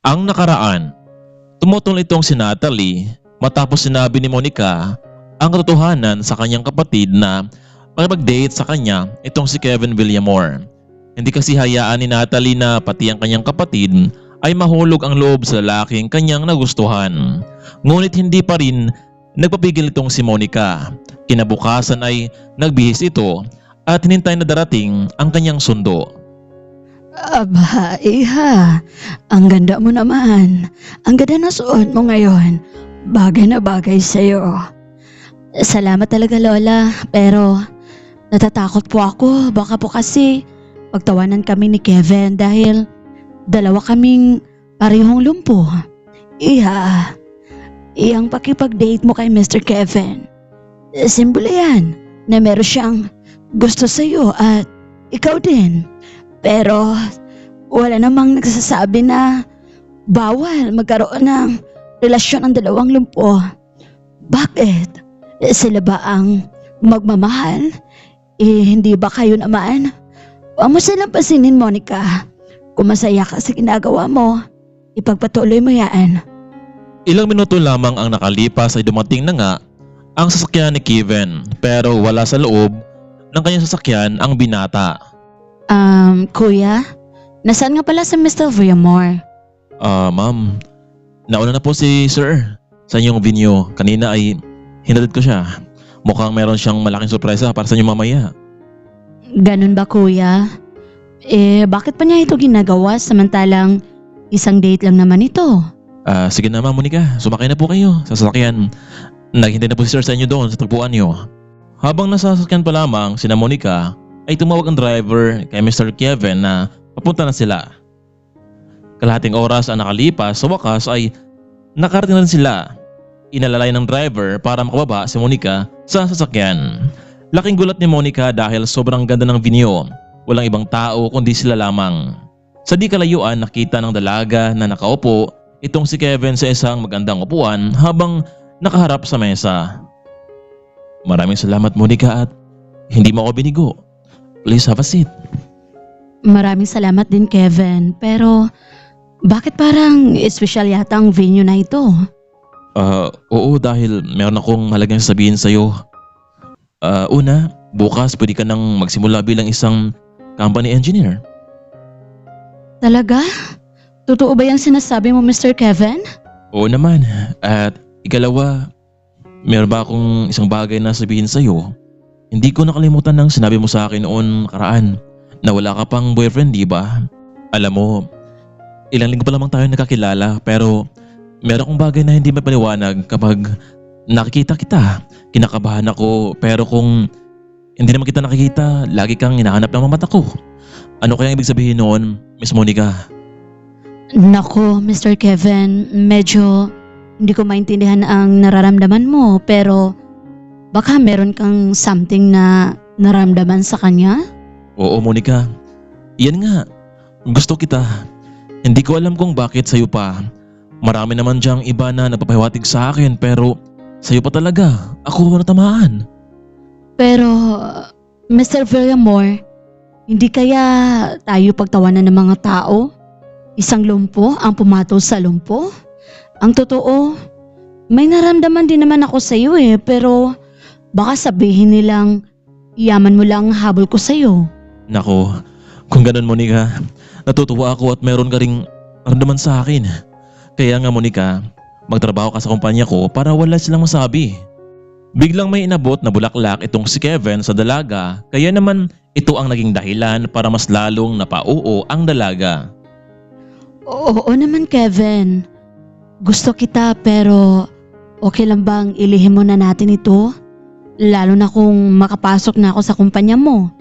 Ang nakaraan, tumutol itong si Natalie matapos sinabi ni Monica ang katotohanan sa kanyang kapatid na makipag-date sa kanya itong si Kevin Villamor. Hindi kasi hayaan ni Natalie na pati ang kanyang kapatid ay mahulog ang loob sa lalaking kanyang nagustuhan. Ngunit hindi pa rin nagpapigil itong si Monica. Kinabukasan ay nagbihis ito at hinintay na darating ang kanyang sundo. Aba, iha. Ang ganda mo naman. Ang ganda na suot mo ngayon. Bagay na bagay sa'yo. Salamat talaga, Lola. Pero natatakot po ako. Baka po kasi pagtawanan kami ni Kevin dahil dalawa kaming parehong lumpo. Iha, iyang pakipag-date mo kay Mr. Kevin. Simbolo yan na meron siyang gusto sa'yo at ikaw din. Pero wala namang nagsasabi na bawal magkaroon ng relasyon ang dalawang lumpo. Bakit? Sila ba ang magmamahal? Hindi ba kayo naman? Huwag mo silang pasinin, Monica. Kung masaya ka sa ginagawa mo, ipagpatuloy mo yan. Ilang minuto lamang ang nakalipas ay dumating na nga ang sasakyan ni Kevin, pero wala sa loob ng kanyang sasakyan ang binata. Kuya, nasaan nga pala si Mr. Villamor? Ma'am, nauna na po si Sir sa inyong venue. Kanina ay hinatid ko siya. Mukhang meron siyang malaking sorpresa para sa inyo mamaya. Ganun ba, kuya? Bakit pa niya ito ginagawa samantalang isang date lang naman ito? Sige na Ma'am Monica, sumakay na po kayo sa sasakyan. Naghintay na po si Sir sa inyo doon sa tagpuan niyo. Habang nasa sasakyan pa lamang sina Monica, ay tumawag ang driver kay Mr. Kevin na papunta na sila. Kalahating oras ang nakalipas, sa wakas ay nakarating na rin sila. Inalalay ng driver para makababa si Monica sa sasakyan. Laking gulat ni Monica dahil sobrang ganda ng venue. Walang ibang tao kundi sila lamang. Sa di kalayuan, nakita ng dalaga na nakaupo itong si Kevin sa isang magandang upuan habang nakaharap sa mesa. Maraming salamat Monica at hindi mo ako binigo. Please have a seat. Maraming salamat din, Kevin. Pero bakit parang espesyal yata ang venue na ito? Oo dahil meron akong mahalagang sabihin sa'yo. Una, bukas pwede ka nang magsimula bilang isang company engineer. Talaga? Totoo ba yung sinasabi mo, Mr. Kevin? Oo naman. At ikalawa, meron ba akong isang bagay na sabihin sa'yo? Hindi ko nakalimutan ng sinabi mo sa akin noon nakaraan na wala ka pang boyfriend, di ba? Alam mo, ilang linggo pa lamang tayo nakakilala pero meron akong bagay na hindi mapaliwanag kapag nakikita kita. Kinakabahan ako pero kung hindi naman kita nakikita, lagi kang hinahanap ng mga mata ko. Ano kaya ibig sabihin noon, Miss Monica? Nako, Mr. Kevin, medyo hindi ko maintindihan ang nararamdaman mo pero baka meron kang something na naramdaman sa kanya? Oo Monica, iyan nga. Gusto kita. Hindi ko alam kung bakit sa'yo pa. Marami naman diyang iba na napapahiwatig sa akin pero sa'yo pa talaga. Ako natamaan. Pero, Mr. Villamor, hindi kaya tayo pagtawanan ng mga tao? Isang lumpo ang pumatol sa lumpo? Ang totoo, may naramdaman din naman ako sa iyo pero baka sabihin nilang yaman mo lang ang habol ko sa iyo. Nako, kung ganun Monica, natutuwa ako at meron ka ring naramdaman sa akin. Kaya nga Monica, magtrabaho ka sa kumpanya ko para wala silang masabi. Biglang may inabot na bulaklak itong si Kevin sa dalaga kaya naman ito ang naging dahilan para mas lalong napauo ang dalaga. Oo naman, Kevin. Gusto kita pero okay lang bang ilihim mo na natin ito? Lalo na kung makapasok na ako sa kumpanya mo.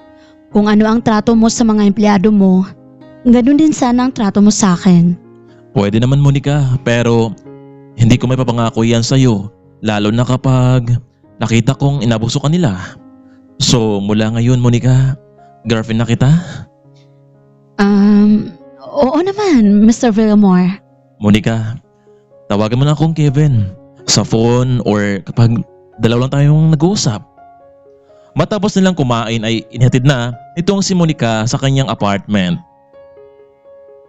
Kung ano ang trato mo sa mga empleyado mo, ganun din sana ang trato mo sa akin. Pwede naman Monica pero hindi ko may papangako yan sa'yo lalo na kapag nakita kong inabuso ka nila. So mula ngayon Monica, girlfriend na kita? Oo naman, Mr. Villamor. Monica, tawagan mo na akong Kevin sa phone or kapag dalaw lang tayong nag-uusap. Matapos nilang kumain ay inihatid na itong si Monica sa kanyang apartment.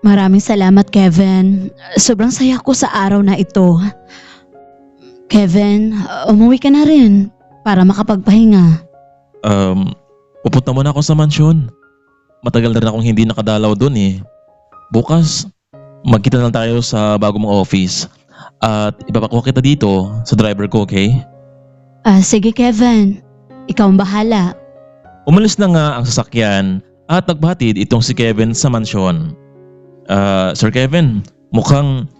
Maraming salamat, Kevin. Sobrang saya ko sa araw na ito. Kevin, umuwi ka na rin para makapagpahinga. Pupunta muna ako sa mansyon. Matagal na rin akong hindi nakadalaw doon eh. Bukas, magkita lang tayo sa bago mong office. At ipapakuha kita dito sa driver ko, okay? Sige, Kevin. Ikaw ang bahala. Umalis na nga ang sasakyan at nagbahatid itong si Kevin sa mansyon. Sir Kevin, mukhang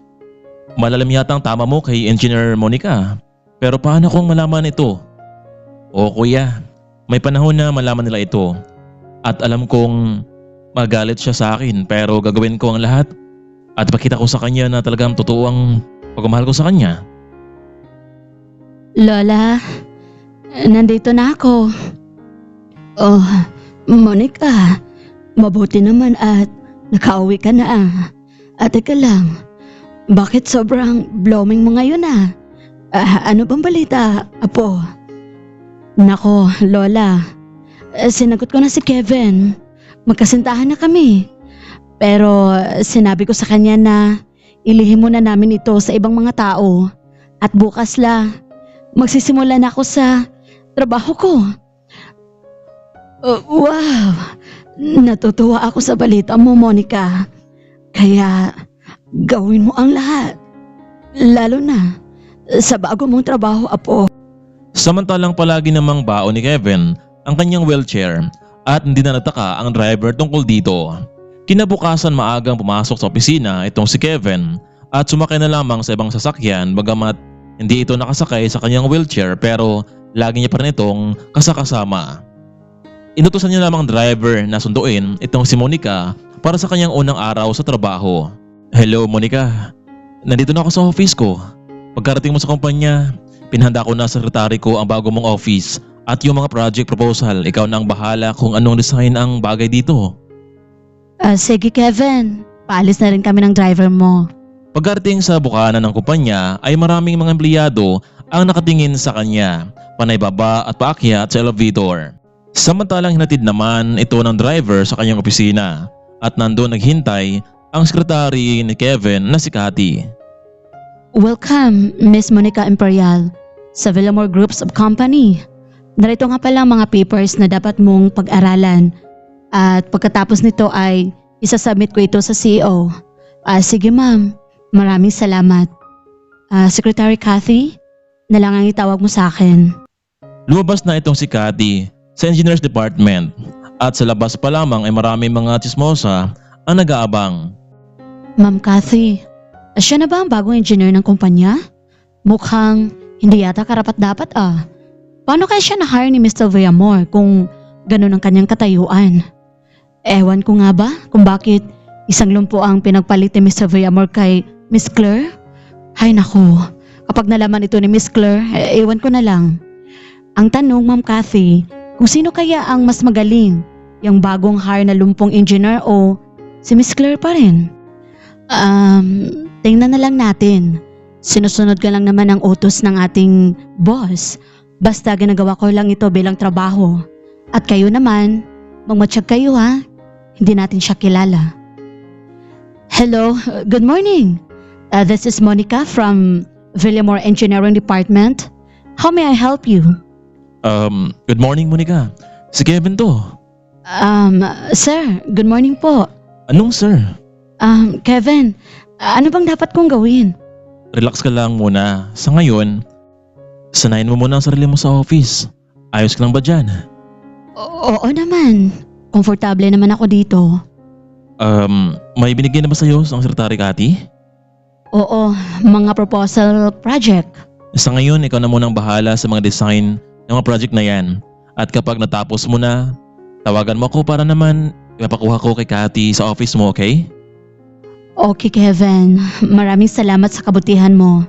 malalim yata ang tama mo kay Engineer Monica. Pero paano kung malaman ito? O kuya, may panahon na malaman nila ito. At alam kong magalit siya sa akin pero gagawin ko ang lahat. At pakita ko sa kanya na talagang totoo ang pagmamahal ko sa kanya. Lola, nandito na ako. Oh, Monica, mabuti naman at nakauwi ka na. Teka lang, bakit sobrang blooming mo ngayon ano bang balita, Apo? Nako, Lola, sinagot ko na si Kevin. Magkasintahan na kami. Pero sinabi ko sa kanya na ilihim muna namin ito sa ibang mga tao. At bukas magsisimula na ako sa trabaho ko. Wow! Natutuwa ako sa balita mo, Monica. Kaya gawin mo ang lahat. Lalo na sa bago mong trabaho, Apo. Samantalang palagi namang baon ni Kevin ang kanyang wheelchair at hindi na nataka ang driver tungkol dito. Kinabukasan maagang pumasok sa opisina itong si Kevin at sumakay na lamang sa ibang sasakyan bagamat hindi ito nakasakay sa kanyang wheelchair pero lagi niya pa rin itong kasakasama. Inutusan niya lamang driver na sunduin itong si Monica para sa kanyang unang araw sa trabaho. Hello Monica, nandito na ako sa office ko. Pagkarating mo sa kumpanya, pinahanda ko na sa sekretary ko ang bago mong office at yung mga project proposal. Ikaw na ang bahala kung anong design ang bagay dito. Sige Kevin, paalis na rin kami ng driver mo. Pagkarating sa bukana ng kumpanya ay maraming mga empleyado ang nakatingin sa kanya, panay baba at paakyat sa elevator. Samantalang hinatid naman ito ng driver sa kanyang opisina at nandun naghintay ang sekretary ni Kevin na si Cathy. Welcome, Miss Monica Imperial, sa Villamor Groups of Company. Narito nga pala ang mga papers na dapat mong pag-aralan at pagkatapos nito ay isasubmit ko ito sa CEO. Sige ma'am, maraming salamat. Secretary Cathy, na lang ang itawag mo sa akin. Lumabas na itong si Cathy sa Engineers Department at sa labas pa lamang ay maraming mga tsismosa ang nag-aabang. Ma'am Cathy, siya na ba ang bagong engineer ng kumpanya? Mukhang hindi yata karapat-dapat Paano kaya siya na-hire ni Mr. Villamor kung ganun ang kanyang katayuan? Ewan ko nga ba kung bakit isang lumpo ang pinagpalit ni Mr. Villamor kay Miss Claire? Hay naku, kapag nalaman ito ni Miss Claire, ewan ko na lang. Ang tanong, Ma'am Cathy, kung sino kaya ang mas magaling, yung bagong hire na lumpong engineer o si Miss Claire pa rin? Tingnan na lang natin. Sinusunod ka lang naman ang utos ng ating boss. Basta ginagawa ko lang ito bilang trabaho. At kayo naman, magmatsyag kayo Hindi natin siya kilala. Hello, good morning. This is Monica from Villamor Engineering Department. How may I help you? Good morning Monica. Si Kevin to. Sir, good morning po. Anong sir? Kevin, ano bang dapat kong gawin? Relax ka lang muna. Sa ngayon, sanayin mo muna ang sarili mo sa office. Ayos ka lang ba dyan? Oo naman. Komportable naman ako dito. May binigay na ba sa'yo ang Secretary Cathy? Oo, mga proposal project. Sa ngayon, ikaw na munang bahala sa mga design ng mga project na yan. At kapag natapos mo na, tawagan mo ako para naman ipapakuha ko kay Cathy sa office mo, okay? Okay, Kevin. Maraming salamat sa kabutihan mo.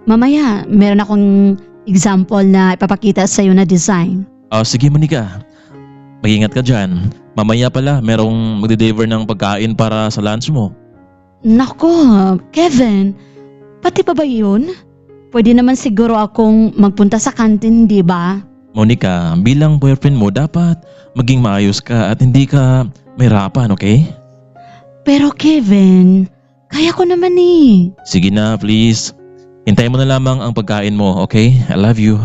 Mamaya, meron akong example na ipapakita sa iyo na design. Sige Monica, mag-ingat ka dyan. Mamaya pala, merong magde-deliver ng pagkain para sa lunch mo. Nako, Kevin, pati pa ba yun? Pwede naman siguro akong magpunta sa kantin, di ba? Monica, bilang boyfriend mo, dapat maging maayos ka at hindi ka mahirapan, okay? Pero Kevin, kaya ko naman eh. Sige na, please. Hintayin mo na lamang ang pagkain mo, okay? I love you.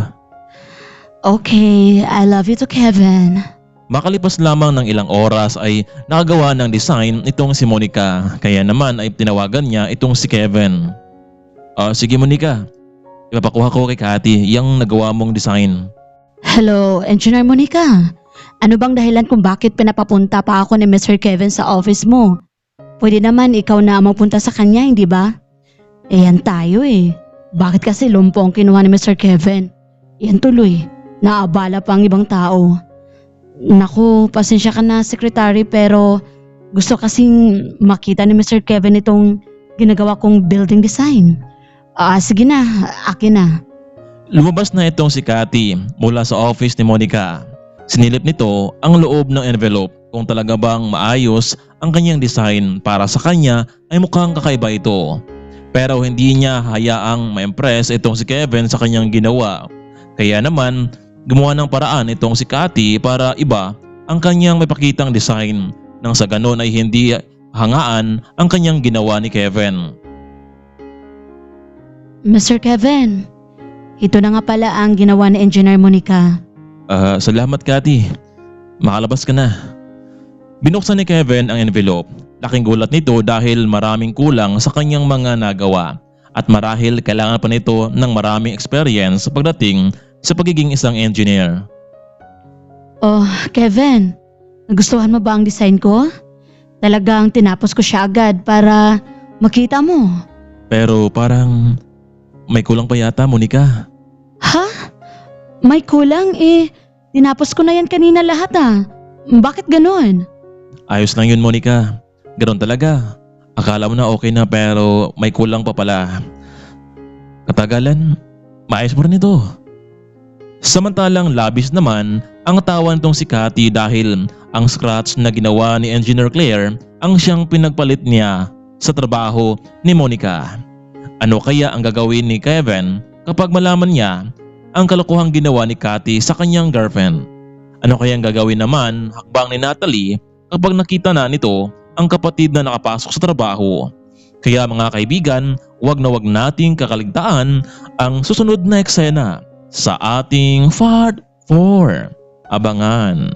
Okay, I love you to Kevin. Makalipas lamang ng ilang oras ay nakagawa ng design itong si Monica. Kaya naman ay tinawagan niya itong si Kevin. Sige Monica, ipapakuha ko kay Cathy yung nagawa mong design. Hello, Engineer Monica. Ano bang dahilan kung bakit pinapapunta pa ako ni Mr. Kevin sa office mo? Pwede naman ikaw na ang magpunta sa kanya, hindi ba? Yan tayo eh. Bakit kasi lumpo ang kinuha ni Mr. Kevin? Yan tuloy. Naabala pa ang ibang tao. Naku, pasensya ka na, secretary, pero gusto kasing makita ni Mr. Kevin itong ginagawa kong building design. Sige na, akin na. Lumabas na itong si Cathy mula sa office ni Monica. Sinilip nito ang loob ng envelope kung talaga bang maayos ang kanyang design. Para sa kanya ay mukhang kakaiba ito. Pero hindi niya hayaang ma-impress itong si Kevin sa kanyang ginawa. Kaya naman gumawa ng paraan itong si Cathy para iba ang kanyang mapakitang design nang sa ganon ay hindi hangaan ang kanyang ginawa ni Kevin. Mr. Kevin, ito na nga pala ang ginawa ni Engineer Monica. Salamat Cathy. Makalabas ka na. Binuksan ni Kevin ang envelope. Laking gulat nito dahil maraming kulang sa kanyang mga nagawa at marahil kailangan pa nito ng maraming experience pagdating sa pagiging isang engineer. Oh, Kevin, nagustuhan mo ba ang design ko? Talagang tinapos ko siya agad para makita mo. Pero parang may kulang pa yata Monica. Ha? May kulang eh. Tinapos ko na yan kanina lahat ah. Bakit ganon? Ayos lang yun Monica. Ganon talaga. Akala mo na okay na pero may kulang pa pala. Katagalan, maayos mo rin ito. Samantalang labis naman ang tawa nitong si Cathy dahil ang scratch na ginawa ni Engineer Claire ang siyang pinagpalit niya sa trabaho ni Monica. Ano kaya ang gagawin ni Kevin kapag malaman niya ang kalokohang ginawa ni Cathy sa kanyang girlfriend? Ano kaya ang gagawin naman hakbang ni Natalie kapag nakita na nito ang kapatid na nakapasok sa trabaho? Kaya mga kaibigan, wag na wag nating kakaligtaan ang susunod na eksena sa ating Part 4. Abangan!